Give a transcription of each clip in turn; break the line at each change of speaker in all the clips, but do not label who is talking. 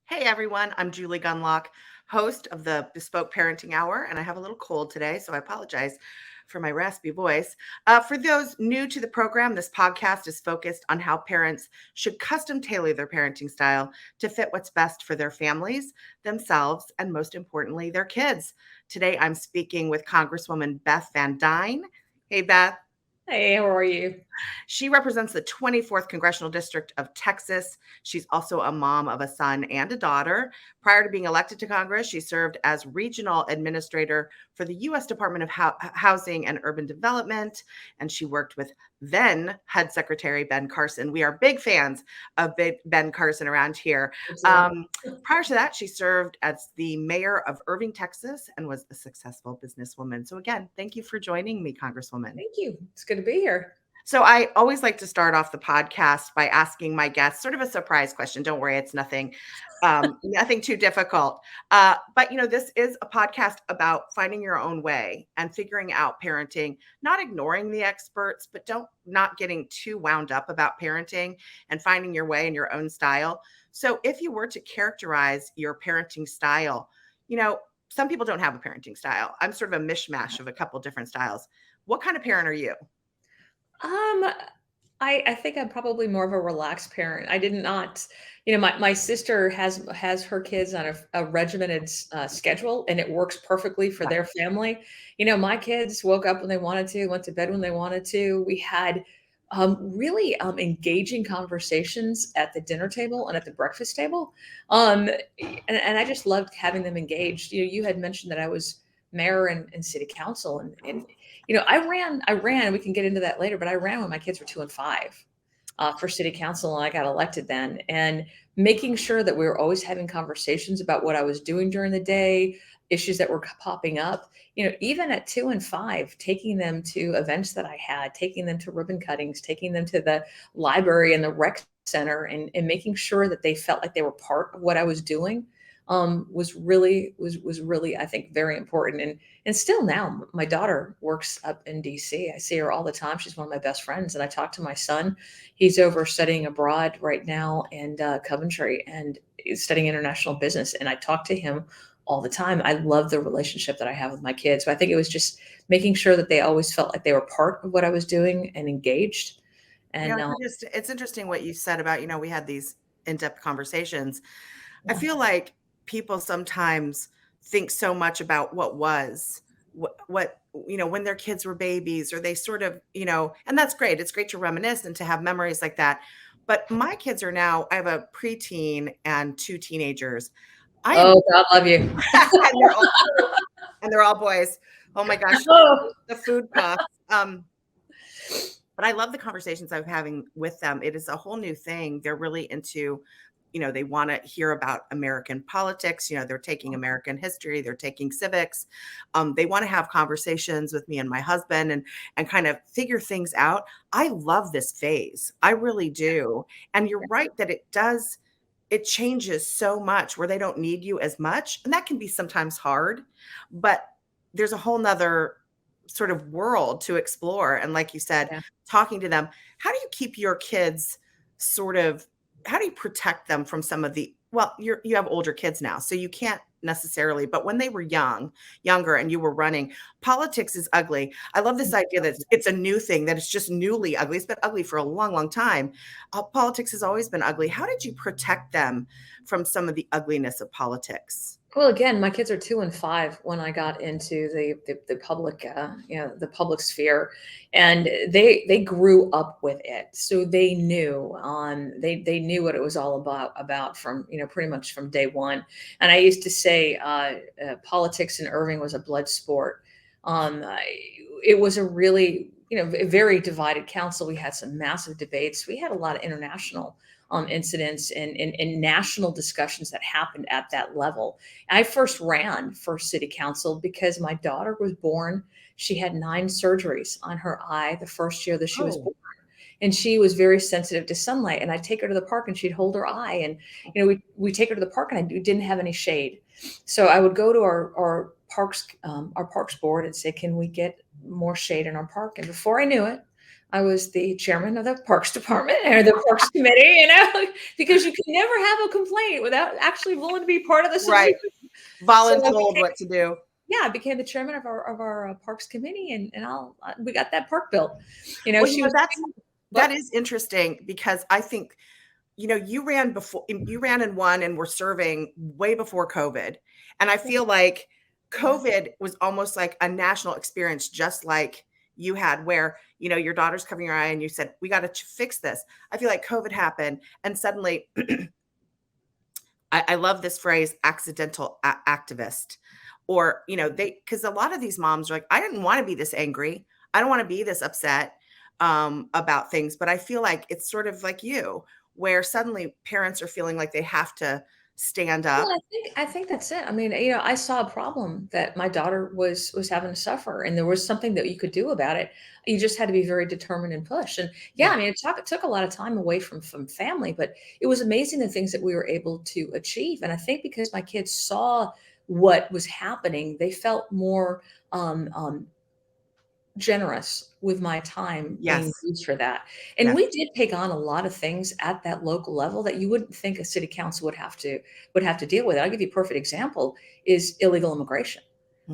Hey everyone, I'm Julie Gunlock, host of the Bespoke Parenting Hour, and I have a little cold today, so I apologize for my raspy voice. For those new to the program, this podcast is focused on how parents should custom tailor their parenting style to fit what's best for their families, themselves, and most importantly, their kids. Today, I'm speaking with Congresswoman Beth Van Duyne. Hey, Beth.
Hey, how are you?
She represents the 24th Congressional District of Texas. She's also a mom of a son and a daughter. Prior to being elected to Congress, she served as regional administrator for the U.S. Department of Housing and Urban Development, and she worked with then HUD Secretary Ben Carson. We are big fans of Ben Carson around here. Prior to that, she served as the mayor of Irving, Texas, and was a successful businesswoman. So again, thank you for joining me, Congresswoman.
Thank you. It's good to be here.
So I always like to start off the podcast by asking my guests sort of a surprise question. Don't worry, it's nothing too difficult. But this is a podcast about finding your own way and figuring out parenting, not ignoring the experts, but not getting too wound up about parenting and finding your way in your own style. So if you were to characterize your parenting style, some people don't have a parenting style. I'm sort of a mishmash of a couple different styles. What kind of parent are you?
I think I'm probably more of a relaxed parent. I did not, my sister has her kids on a regimented schedule, and it works perfectly for their family. My kids woke up when they wanted to, went to bed when they wanted to. We had really engaging conversations at the dinner table and at the breakfast table, and I just loved having them engaged. You had mentioned that I was mayor and city council, and I ran, we can get into that later, but I ran when my kids were 2 and 5 for city council, and I got elected then, and making sure that we were always having conversations about what I was doing during the day, issues that were popping up, even at 2 and 5, taking them to events that I had, taking them to ribbon cuttings, taking them to the library and the rec center, and making sure that they felt like they were part of what I was doing. Was really, I think, very important. And still now, my daughter works up in DC. I see her all the time. She's one of my best friends. And I talk to my son. He's over studying abroad right now in Coventry, and he's studying international business. And I talk to him all the time. I love the relationship that I have with my kids. So I think it was just making sure that they always felt like they were part of what I was doing and engaged. And
It's interesting what you said about, we had these in-depth conversations. I feel like people sometimes think so much about what when their kids were babies, or they sort of, and that's great. It's great to reminisce and to have memories like that. But my kids are now, I have a preteen and 2 teenagers.
God love you.
and they're all boys. Oh my gosh, the food costs. But I love the conversations I'm having with them. It is a whole new thing. They're really into, they want to hear about American politics. They're taking American history. They're taking civics. They want to have conversations with me and my husband and kind of figure things out. I love this phase. I really do. And you're right that it changes so much where they don't need you as much. And that can be sometimes hard, but there's a whole nother sort of world to explore. And like you said, talking to them, how do you keep your kids how do you protect them from some of you have older kids now, so you can't necessarily, but when they were younger and you were running, politics is ugly. I love this idea that it's a new thing, that it's just newly ugly. It's been ugly for a long, long time. Politics has always been ugly. How did you protect them from some of the ugliness of politics?
Well, again, my kids are 2 and 5 when I got into the public, the public sphere, and they grew up with it, so they knew they knew what it was all about from pretty much from day one. And I used to say politics in Irving was a blood sport. It was a really a very divided council. We had some massive debates. We had a lot of international incidents and national discussions that happened at that level. I first ran for city council because my daughter was born. She had 9 surgeries on her eye the first year that she was born. And she was very sensitive to sunlight. And I'd take her to the park and she'd hold her eye. And, we take her to the park, and I didn't have any shade. So I would go to our parks board and say, can we get more shade in our park? And before I knew it, I was the chairman of the Parks Department or the Parks Committee, because you can never have a complaint without actually willing to be part of the
Right.
solution.
Voluntold what to do.
Yeah, I became the chairman of our Parks Committee, and we got that park built.
That is interesting, because I think, you ran and won and were serving way before COVID. And I feel like COVID was almost like a national experience, just like you had, where, your daughter's covering your eye and you said, we got to fix this. I feel like COVID happened and suddenly I love this phrase, accidental activist, or, because a lot of these moms are like, I didn't want to be this angry. I don't want to be this upset about things. But I feel like it's sort of like you, where suddenly parents are feeling like they have to stand up.
Well, I think that's it. I mean, I saw a problem that my daughter was having to suffer, and there was something that you could do about it. You just had to be very determined and push. And yeah, I mean, it took a lot of time away from family, but it was amazing the things that we were able to achieve. And I think because my kids saw what was happening, they felt more generous with my time being used for that. And we did take on a lot of things at that local level that you wouldn't think a city council would have to deal with. I'll give you a perfect example is illegal immigration.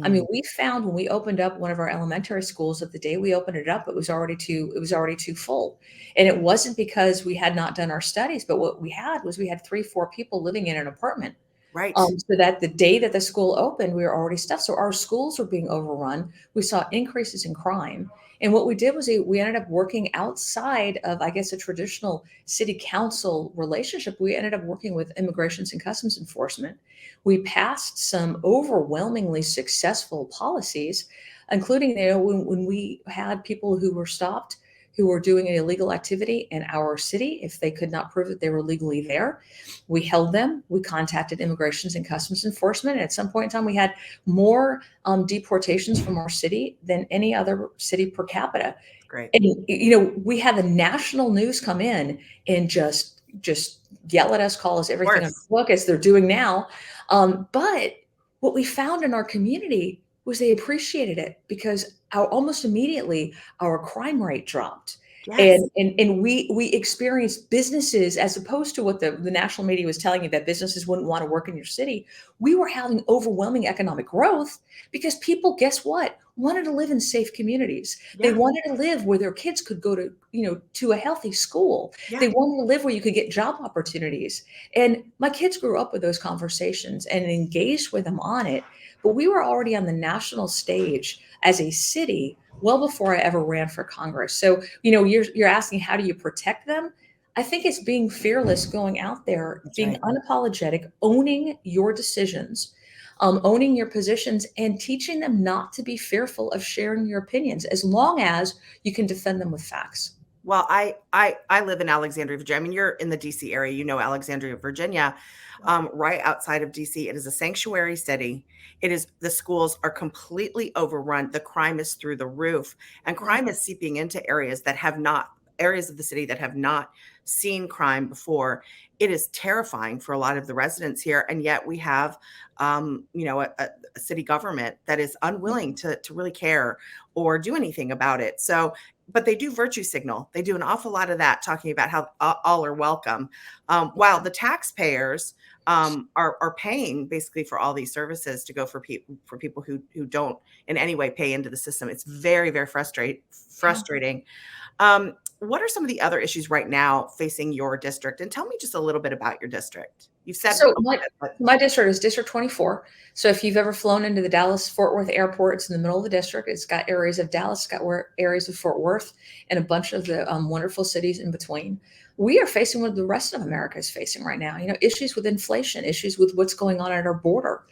I mean, we found when we opened up one of our elementary schools, that the day we opened it up, it was already too full. And it wasn't because we had not done our studies, but what we had 3-4 people living in an apartment.
Right.
So that the day that the school opened, we were already stuffed. So our schools were being overrun. We saw increases in crime. And what we did was we ended up working outside of, I guess, a traditional city council relationship. We ended up working with Immigration and Customs Enforcement. We passed some overwhelmingly successful policies, including, when we had people who were stopped who were doing an illegal activity in our city. If they could not prove that they were legally there, we held them. We contacted Immigration and Customs Enforcement. And at some point in time, we had more deportations from our city than any other city per capita.
Great.
And, we had the national news come in and just yell at us, call us everything on the book, as they're doing now. But what we found in our community was they appreciated it, because almost immediately our crime rate dropped.
Yes.
And we experienced businesses, as opposed to what the national media was telling you, that businesses wouldn't want to work in your city. We were having overwhelming economic growth because people, guess what, wanted to live in safe communities.
Yeah.
They wanted to live where their kids could go to a healthy school.
Yeah.
They wanted to live where you could get job opportunities. And my kids grew up with those conversations and engaged with them on it. But we were already on the national stage as a city well before I ever ran for Congress. So, you're asking, how do you protect them? I think it's being fearless, going out there, being unapologetic, owning your decisions, owning your positions, and teaching them not to be fearful of sharing your opinions, as long as you can defend them with facts.
Well, I live in Alexandria, Virginia. I mean, you're in the DC area, Alexandria, Virginia, right outside of DC. It is a sanctuary city. The schools are completely overrun. The crime is through the roof, and crime is seeping into areas of the city that have not seen crime before. It is terrifying for a lot of the residents here. And yet we have, a city government that is unwilling to really care or do anything about it. So, but they do virtue signal. They do an awful lot of that, talking about how all are welcome, while the taxpayers are paying basically for all these services to go for people who don't in any way pay into the system. It's very, very frustrating. What are some of the other issues right now facing your district? And tell me just a little bit about your district. You've said
so. My district is District 24. So if you've ever flown into the Dallas-Fort Worth airport, it's in the middle of the district. It's got areas of Dallas, got areas of Fort Worth, and a bunch of the wonderful cities in between. We are facing what the rest of America is facing right now. Issues with inflation, issues with what's going on at our border.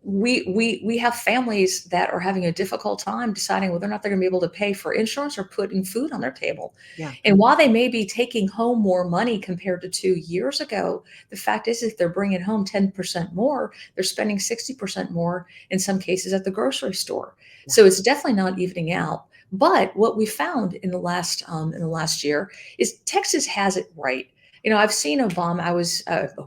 We have families that are having a difficult time deciding whether or not they're going to be able to pay for insurance or putting food on their table.
Yeah.
And while they may be taking home more money compared to 2 years ago, the fact is, if they're bringing home 10% more, they're spending 60% more in some cases at the grocery store. Yeah. So it's definitely not evening out. But what we found in the last year is Texas has it right. I've seen Obama. I was at the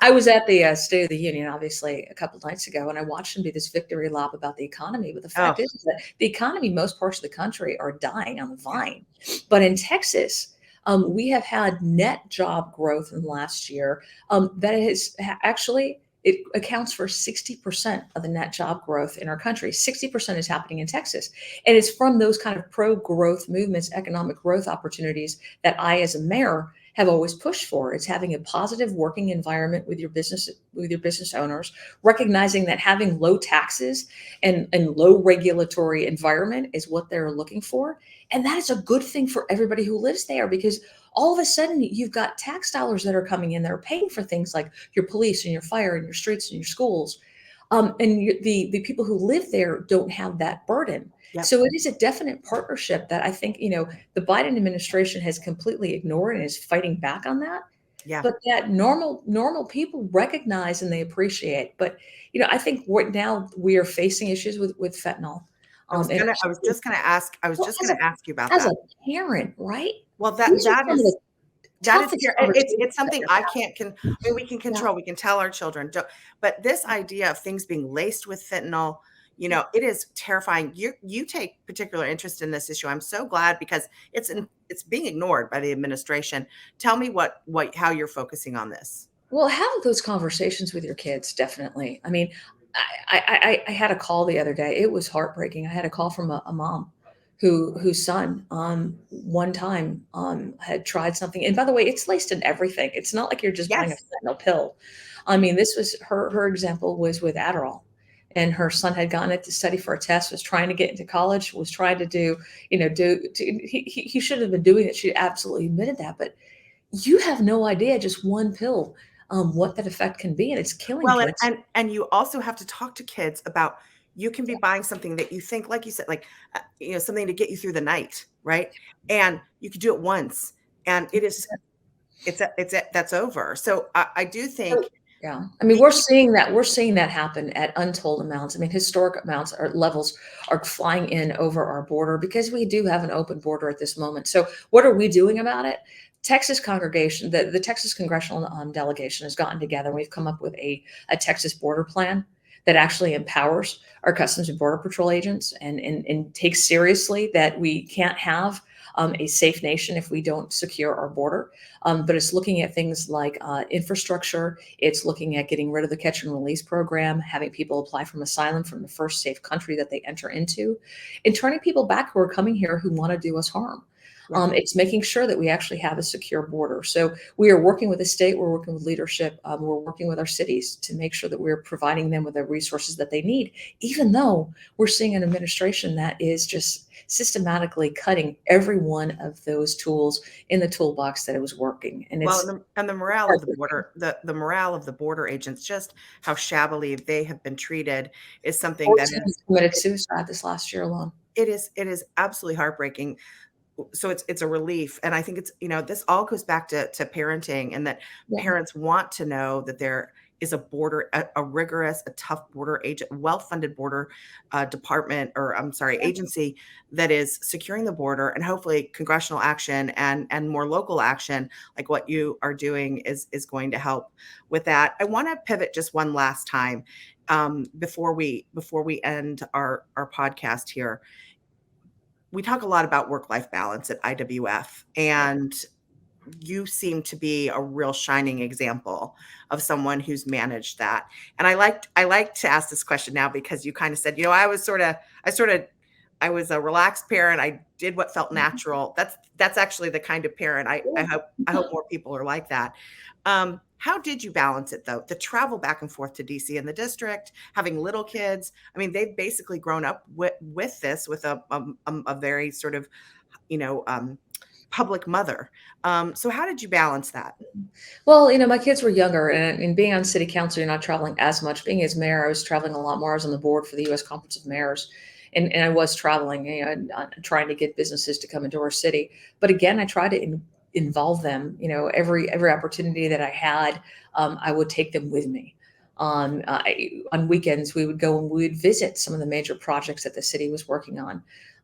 I was at the State of the Union, obviously, a couple of nights ago, and I watched him do this victory lap about the economy. But the
Oh,
fact is that the economy, most parts of the country are dying on the vine. But in Texas, we have had net job growth in the last year that has actually it accounts for 60% of the net job growth in our country. 60% is happening in Texas. And it's from those kind of pro-growth movements, economic growth opportunities that I, as a mayor, have always pushed for. It's having a positive working environment with your business owners, recognizing that having low taxes and low regulatory environment is what they're looking for. And that is a good thing for everybody who lives there, because all of a sudden you've got tax dollars that are coming in that are paying for things like your police and your fire and your streets and your schools. The people who live there don't have that burden.
yep.
So it is a definite partnership that I think, the Biden administration has completely ignored and is fighting back on that.
Yeah.
But that normal people recognize and they appreciate. But, I think what now we are facing issues with fentanyl.
I was just gonna ask you about
As
that.
a parent, right?
Well,
These are some of the toughest
it's
conversations
something
that
I can't we can control. We can tell our children, but this idea of things being laced with fentanyl, it is terrifying. You take particular interest in this issue. I'm so glad, because it's being ignored by the administration. Tell me how you're focusing on this.
Well, have those conversations with your kids, definitely. I mean, I had a call the other day. It was heartbreaking. I had a call from a mom whose son one time had tried something. And by the way, it's laced in everything. It's not like you're just buying a
Yes.
fentanyl pill. I mean, this was her example was with Adderall. And her son had gotten it to study for a test, was trying to get into college, was trying to he should have been doing it. She absolutely admitted that. But you have no idea, just one pill, what that effect can be, and it's killing
Well,
kids.
and you also have to talk to kids about, you can be buying something that you think, like you said, like, something to get you through the night, right? And you could do it once, and that's over. So I do think,
Yeah, I mean, we're seeing that happen at untold amounts. I mean, historic amounts or levels are flying in over our border because we do have an open border at this moment. So what are we doing about it? Texas congregation, the Texas Congressional delegation has gotten together. And we've come up with a Texas border plan that actually empowers our Customs and Border Patrol agents and takes seriously that we can't have a safe nation if we don't secure our border. But it's looking at things like infrastructure. It's looking at getting rid of the catch and release program, having people apply for asylum from the first safe country that they enter into, and turning people back who are coming here who want to do us harm. It's making sure that we actually have a secure border. So we are working with the state, we're working with leadership, we're working with our cities to make sure that we're providing them with the resources that they need, even though we're seeing an administration that is just systematically cutting every one of those tools in the toolbox that it was working. And it's
the morale of the border, the morale of the border agents, just how shabbily they have been treated, is something that
committed suicide this last year alone.
It is absolutely heartbreaking. So it's a relief. And I think it's, this all goes back to parenting, and that parents want to know that there is a rigorous, a tough border agent, well-funded border department, or I'm sorry, agency that is securing the border, and hopefully congressional action and more local action like what you are doing is going to help with that. I want to pivot just one last time before we end our podcast here. We talk a lot about work-life balance at IWF, and you seem to be a real shining example of someone who's managed that. And I like to ask this question now, because you kind of said, I was a relaxed parent. I did what felt natural. That's actually the kind of parent I hope more people are like that. How did you balance it, though? The travel back and forth to DC and the district, having little kids. I mean, they've basically grown up with a very sort of, public mother. So how did you balance that?
Well, my kids were younger, and being on city council, you're not traveling as much. Being as mayor, I was traveling a lot more. I was on the board for the U.S. Conference of Mayors, and I was traveling, trying to get businesses to come into our city. But again, I tried to involve them. Every opportunity that I had, I would take them with me. On weekends, we would go and we would visit some of the major projects that the city was working on.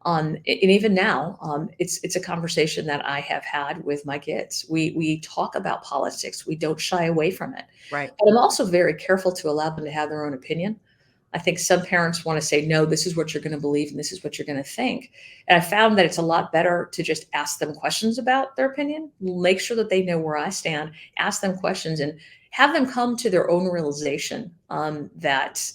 And even now, it's a conversation that I have had with my kids. We talk about politics. We don't shy away from it.
Right.
But I'm also very careful to allow them to have their own opinion. I think some parents want to say, no, this is what you're going to believe and this is what you're going to think. And I found that it's a lot better to just ask them questions about their opinion, make sure that they know where I stand, ask them questions, and have them come to their own realization that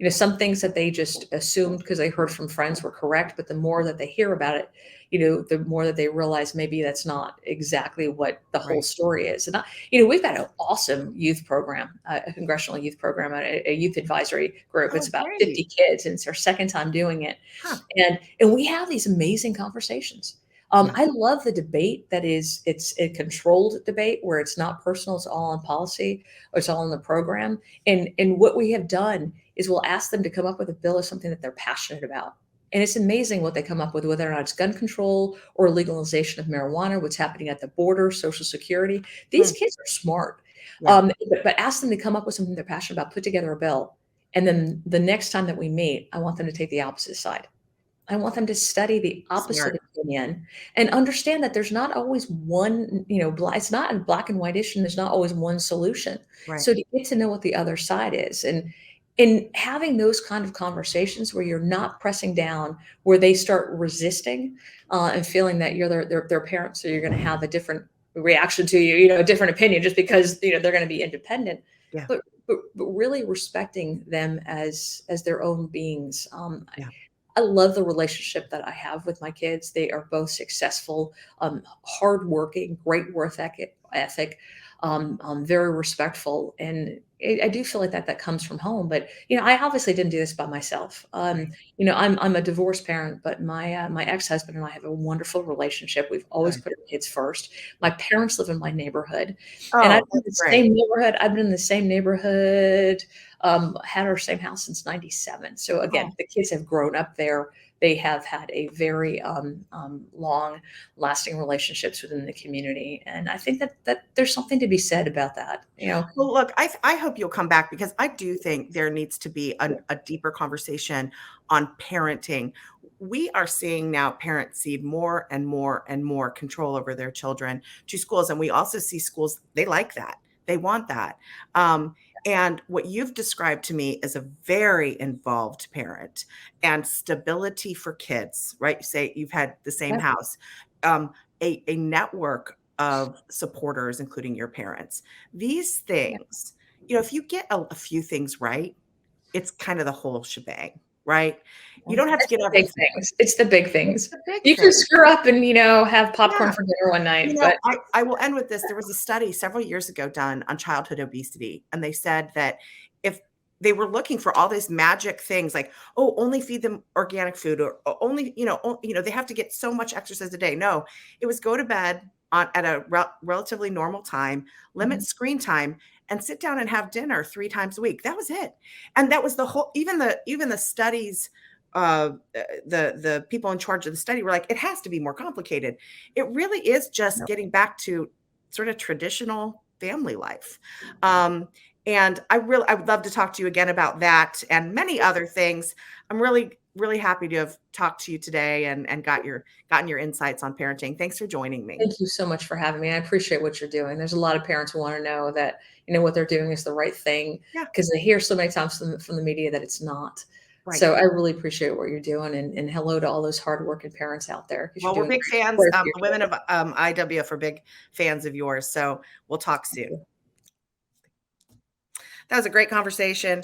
some things that they just assumed because they heard from friends were correct, but the more that they hear about it, the more that they realize maybe that's not exactly what the whole story is. And we've got an awesome youth program, a congressional youth program, a youth advisory group. It's about 50 kids, and it's our second time doing it.
Huh.
And we have these amazing conversations. I love the debate that it's a controlled debate where it's not personal, it's all on policy, or it's all in the program. And what we have done is we'll ask them to come up with a bill or something that they're passionate about. And it's amazing what they come up with, whether or not it's gun control or legalization of marijuana, what's happening at the border, Social Security. These kids are smart. But ask them to come up with something they're passionate about, put together a bill. And then the next time that we meet, I want them to take the opposite side. I want them to study the opposite opinion and understand that there's not always one, it's not a black and white issue. And there's not always one solution.
Right.
So to get to know what the other side is, and in having those kind of conversations where you're not pressing down, where they start resisting and feeling that you're their parent, so you're going to have a different reaction to you, a different opinion just because they're going to be independent.
Yeah.
But really respecting them as their own beings. I love the relationship that I have with my kids. They are both successful, hardworking, great work ethic, very respectful. And I do feel like that comes from home. But, I obviously didn't do this by myself. I'm a divorced parent, but my ex-husband and I have a wonderful relationship. We've always put our kids first. My parents live in my neighborhood. And I've been in the same neighborhood. I've been in the same neighborhood, had our same house since 97. So again, the kids have grown up there. They have had a very long lasting relationships within the community. And I think that there's something to be said about that.
Well, look, I hope you'll come back, because I do think there needs to be a deeper conversation on parenting. We are seeing now parents cede more and more and more control over their children to schools. And we also see schools, they like that. They want that. And what you've described to me is a very involved parent and stability for kids, right? You say you've had the same house, a network of supporters, including your parents. These things, if you get a few things right, it's kind of the whole shebang, right? You don't have to get everything.
Big things. It's the big things. You can screw up and, have popcorn for dinner one night. But
I will end with this. There was a study several years ago done on childhood obesity, and they said that if they were looking for all these magic things like, only feed them organic food, or only, they have to get so much exercise a day. No, it was go to bed at a relatively normal time, limit screen time, and sit down and have dinner 3 times a week. That was it. And that was the whole, even the studies, the people in charge of the study were like, it has to be more complicated. It really is just getting back to sort of traditional family life. And I would love to talk to you again about that and many other things. I'm really, really happy to have talked to you today and gotten your insights on parenting. Thanks for joining me.
Thank you so much for having me. I appreciate what you're doing. There's a lot of parents who want to know that, what they're doing is the right thing, because they hear so many times from the media that it's not. Right. So I really appreciate what you're doing, and hello to all those hardworking parents out there.
Well, we're big fans. The women of IWF are big fans of yours. So we'll talk soon. That was a great conversation.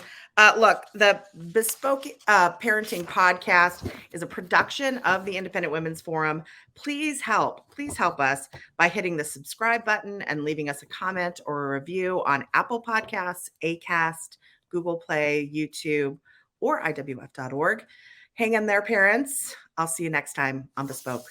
Look, the Bespoke Parenting Podcast is a production of the Independent Women's Forum. Please help us by hitting the subscribe button and leaving us a comment or a review on Apple Podcasts, Acast, Google Play, YouTube, or IWF.org. Hang in there, parents. I'll see you next time on Bespoke.